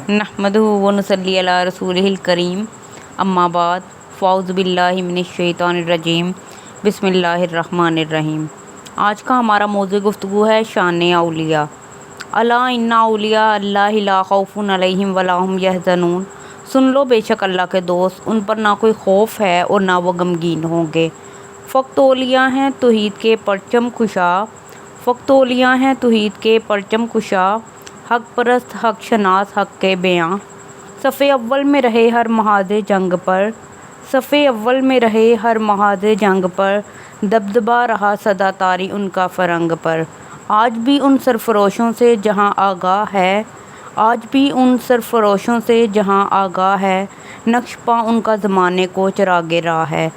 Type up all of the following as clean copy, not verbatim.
नहमदुहु व नुसल्ली अला रसूलिहिल करीम अम्मा बाद फ़ाउज़ु बिल्लाहि मिनश शैतानिर रजीम बिस्मिल्लाहिर रहमानिर रहीम। आज का हमारा मौज़ू गुफ्तगू है शान औलिया। अला इन्ना औलिया अल्लाहि ला खौफुन अलैहिम वला हुम यहज़नून। सुन लो, बेशक अल्लाह के दोस्त, उन पर ना कोई खौफ है और ना वो गमगीन होंगे। फ़क़्त औलिया हैं तौहीद के परचम कुशा, फ़क़्त औलिया हैं तौहीद के परचम कुशा, हक परस्त हक शनास हक के बयां। सफ़े अव्वल में रहे हर महाज़े जंग पर, सफ़े अव्वल में रहे हर महाज़े जंग पर, दबदबा रहा सदा तारी उनका फ़रंग पर। आज भी उन सरफरोशों से जहाँ आगाह है, आज भी उन सरफरोशों से जहाँ आगाह है, नक्श पा उनका ज़माने को चरागे राह है।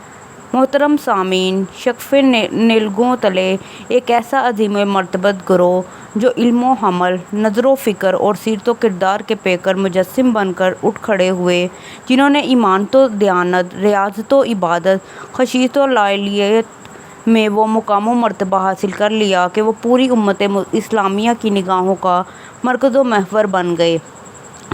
मोहतरम सामीन, शक्फ़े नीलगों तले एक ऐसा अज़ीम मर्तबत ग्रोह जो इल्मो हमल, नज़रो फ़िक्र और सीरतो किरदार के पेकर मुजस्सिम बनकर उठ खड़े हुए, जिन्होंने ईमान तो दयानत, रियाज़तो इबादत, खशीतो लाइलियत में वो मुकाम मर्तबा हासिल कर लिया कि वो पूरी उम्मत इस्लामिया की निगाहों का मरकज़ व महवर बन गए,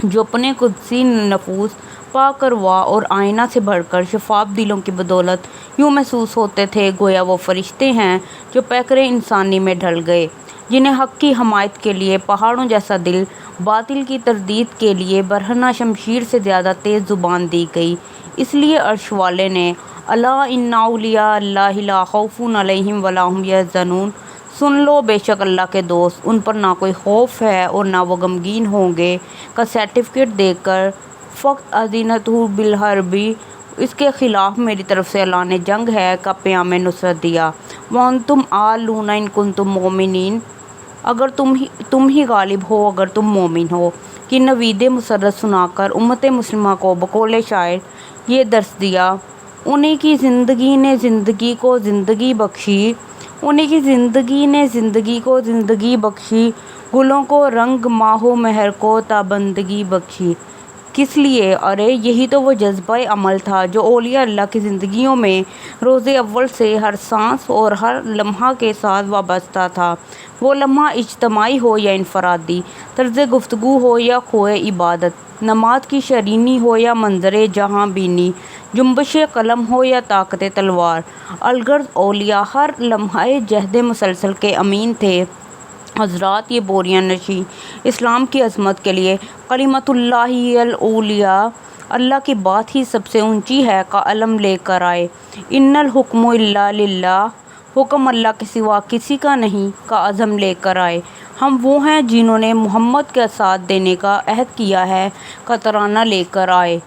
जो अपने कुदसी नफूस पाक अरवा और आईना से भरकर शफाफ दिलों की बदौलत यूँ महसूस होते थे गोया वो फरिश्ते हैं जो पैकरे इंसानी में ढल गए, जिन्हें हक़ की हमायत के लिए पहाड़ों जैसा दिल, बातिल की तरदीद के लिए बरहना शमशीर से ज़्यादा तेज़ ज़ुबान दी गई। इसलिए अर्श वाले ने अला इन्ना औलिया अल्लाहि ला खौफुन अलैहिम वला हुम यहज़नून, सुन लो, बेशक अल्लाह के दोस्त, उन पर ना कोई खौफ है और ना वो गमगीन होंगे का सर्टिफिकेट देकर फ़क़्त अज़ीनतहु बिल हर्बी, इसके ख़िलाफ़ मेरी तरफ से ऐलान जंग है का प्याम नुसरत दिया। वअंतुम आलूना इन कुंतुम मोमिनीन, अगर तुम ही गालिब हो अगर तुम मोमिन हो। कि नवीद मुसर्रत सुनाकर उम्मत मुस्लिमा को बकौल शायर ये दर्स दिया, उन्हीं की ज़िंदगी ने ज़िंदगी को ज़िंदगी बख्शी, उन्हीं की ज़िंदगी ने ज़िंदगी को ज़िंदगी बख्शी, गुलों को रंग माहो महर को ताबंदगी बख्शी। किस लिए? अरे यही तो वो जज्बा अमल था जो औलिया अल्लाह की ज़िंदगियों में रोज़े अव्वल से हर सांस और हर लम्हा के साथ वाबस्ता था। वो लम्हा इज्तमाई हो या इनफरादी, तर्ज़ गुफ्तगू हो या खोए इबादत, नमाज की शरीनी हो या मंजरे जहाँ बीनी, जुम्बश कलम हो या ताकत तलवार, अलगर्ज औलिया हर लम्हाए जहद मुसलसल के अमीन थे। हज़रात, ये बोरियां नशी इस्लाम की अज़मत के लिए कलिमतुल्लाहि अल औलिया, अल्लाह की बात ही सबसे ऊंची है का अलम लेकर आए। इन्नल हुक्मु इल्ला लिल्लाह, हुक्म अल्लाह के सिवा किसी का नहीं का अज़म लेकर आए। हम वो हैं जिन्होंने मोहम्मद का साथ देने का अहद किया है का तराना लेकर आए।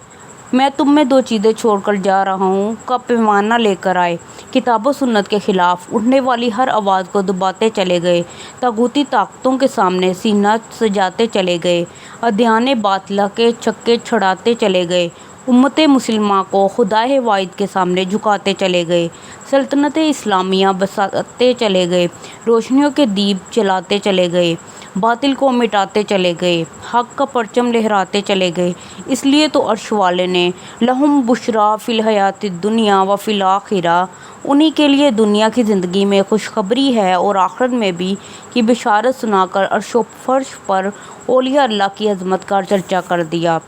मैं तुम में दो चीज़ें छोड़कर जा रहा हूँ का पैमाना लेकर आए। किताब व सुन्नत के ख़िलाफ़ उठने वाली हर आवाज़ को दबाते चले गए, तागूती ताकतों के सामने सीना सजाते चले गए, अध्याने बातिला के छक्के छड़ाते चले गए, उम्मत मुसलिमा को खुदाए वाहिद के सामने झुकाते चले गए, सल्तनत इस्लामिया बसाते चले गए, रोशनियों के दीप जलाते चले गए, बातिल को मिटाते चले गए, हक़ का परचम लहराते चले गए। इसलिए तो अर्श वाले ने लहुम बुशरा फ़िल हयातिद दुनिया व फ़िल आखिरा, उन्हीं के लिए दुनिया की ज़िंदगी में खुशखबरी है और आखिरत में भी की बिशारत सुनाकर अर्शो फर्श पर औलिया अल्लाह की अज़मत का चर्चा कर दिया।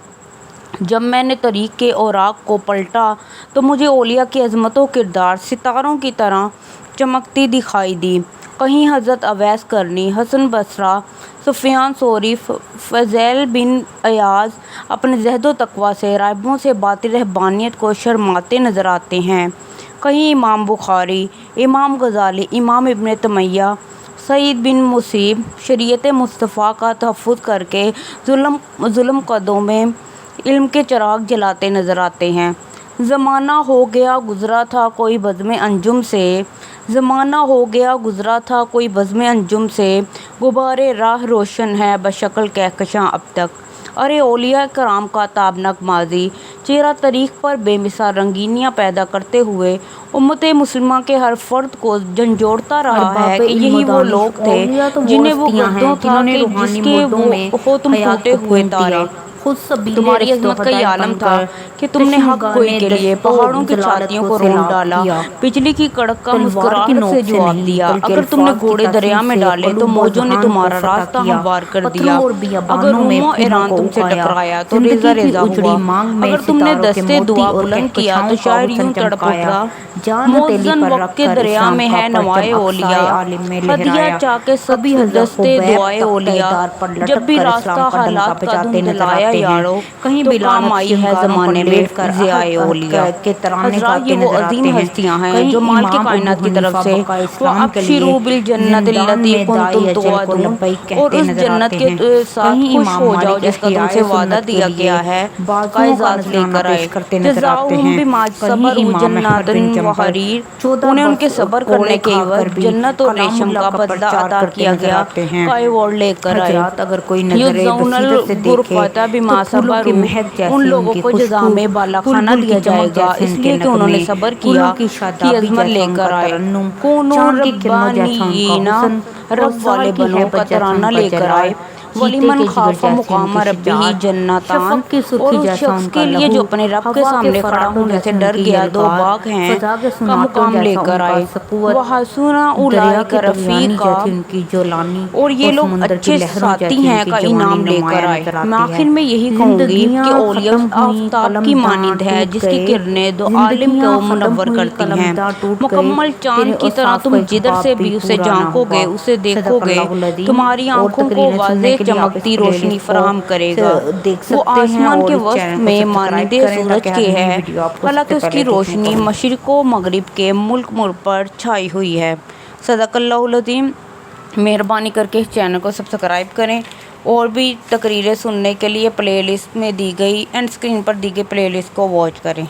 जब मैंने तरीक़ के औराक को पलटा तो मुझे औलिया की अज़मतों किरदार सितारों की तरह चमकती दिखाई दी। कहीं हज़रत अवैस करनी, हसन बसरा, सुफियान सौरी, फ़ज़ैल बिन अयाज़ अपने ज़हदो तक़वा से राइबों से बातिल रहबानियत को शर्माते नज़र आते हैं। कहीं इमाम बुखारी, इमाम गज़ाली, इमाम इब्न तैमिया, सईद बिन मुसीब शरीयत मुस्तफ़ा का तहफ़्फ़ुज़ करके जुल्म कदों में इल्म के चिराग जलाते नज़र आते हैं। ज़माना हो गया गुज़रा था कोई बज़्म अंजुम से, ज़माना हो गया गुज़रा था कोई बज़्म अंजुम से, गुबारे राह रोशन है बशक्ल कहकशां अब तक। अरे औलिया कराम का ताबनक माजी चेहरा तरीक़ पर बेमिसाल रंगीनियाँ पैदा करते हुए उम्मत मुस्लिमा के हर फर्द को झंझोड़ता रहा है कि यही वो लोग थे जिन्हें वो गर्दों था कि जिसके वो हो तुम टूटे हुए तारे। تمہاری عظمت کا یہ عالم تھا کہ تم نے حق گوئی کے لیے پہاڑوں کی چھاتیوں کو رون ڈالا، بجلی کی کڑک کا مسکراہٹ سے جواب دیا۔ اگر تم نے گھوڑے دریا میں ڈالے تو موجوں نے تمہارا راستہ ہموار کر دیا۔ اگر روم و ایران تم سے ٹکرایا تو ریزہ ریزہ ہوا۔ اگر تم نے دستے دعا بلند کیا تو شاعر یوں تڑپ اٹھا، موزن وقت کے دریا میں ہے نوائے اولیاء، ہدیہ چاہ کے سب دستے دعائے اولیاء، جب بھی راستہ حالات کا دھندلایا یارو تو کام آئی ہے زمانے میں ضیائے اولیاء۔ حضرات یہ وہ عظیم ہستیاں ہیں جو مالک کائنات کی طرف سے وَأَبْشِرُوا بِالْجَنَّةِ الَّتِي كُنْتُمْ تُوعَدُونَ، اور اس جنت کے ساتھ خوش ہو جاؤ جس کا تم سے وعدہ دیا گیا ہے، کا اعزاز لے کر آئے۔ جزاؤہم بما صبروا جنات وحریر، انہیں ان کے صبر کرنے کے عوض جنت اور ریشم کا بدلہ عطا کیا گیا، کا ایوارڈ لے کر آئے۔ یجزون الغرفۃ بما صبروا، ان لوگوں کو جزا میں بالا خانہ دیا جائے گا اس لیے کہ انہوں نے صبر کیا، کی عظمت لے کر آئے۔ کونوا ربانیین، رب والے بنو کا ترانہ لے کر آئے۔ وَلِمَنْ خَافَ مُقَامَ رَبِّهِ جَنَّتَانِ، اور اس شخص کے لیے جو اپنے رب کے سامنے کھڑا ہونے سے ڈر گیا دو باغ ہیں کا مقام لے کر آئے۔ وَحَسُنَ أُولَئِکَ رَفِیقًا، اور یہ لوگ اچھے ساتھی ہیں کا انعام لے کر آئے۔ میں آخر میں یہی کہوں گی کہ اولیاء آفتاب کی مانند ہے جس کی کرنیں دو عالم کو منور کرتی ہیں۔ مکمل چاند کی طرح تم جدھر سے بھی اسے جھانکو گے، اسے دیکھو گے، تمہاری آنکھوں کو واضح چمکتی روشنی فراہم کرے گا۔ وہ آسمان کے وسط میں مانند سورج کے ہے، حالانکہ اس کی روشنی مشرق و مغرب کے ملک پر چھائی ہوئی ہے۔ صدق اللہ العظیم۔ مہربانی کر کے اس چینل کو سبسکرائب کریں، اور بھی تقریریں سننے کے لیے پلے لسٹ میں دی گئی اینڈ اسکرین پر دی گئی پلے لسٹ کو واچ کریں۔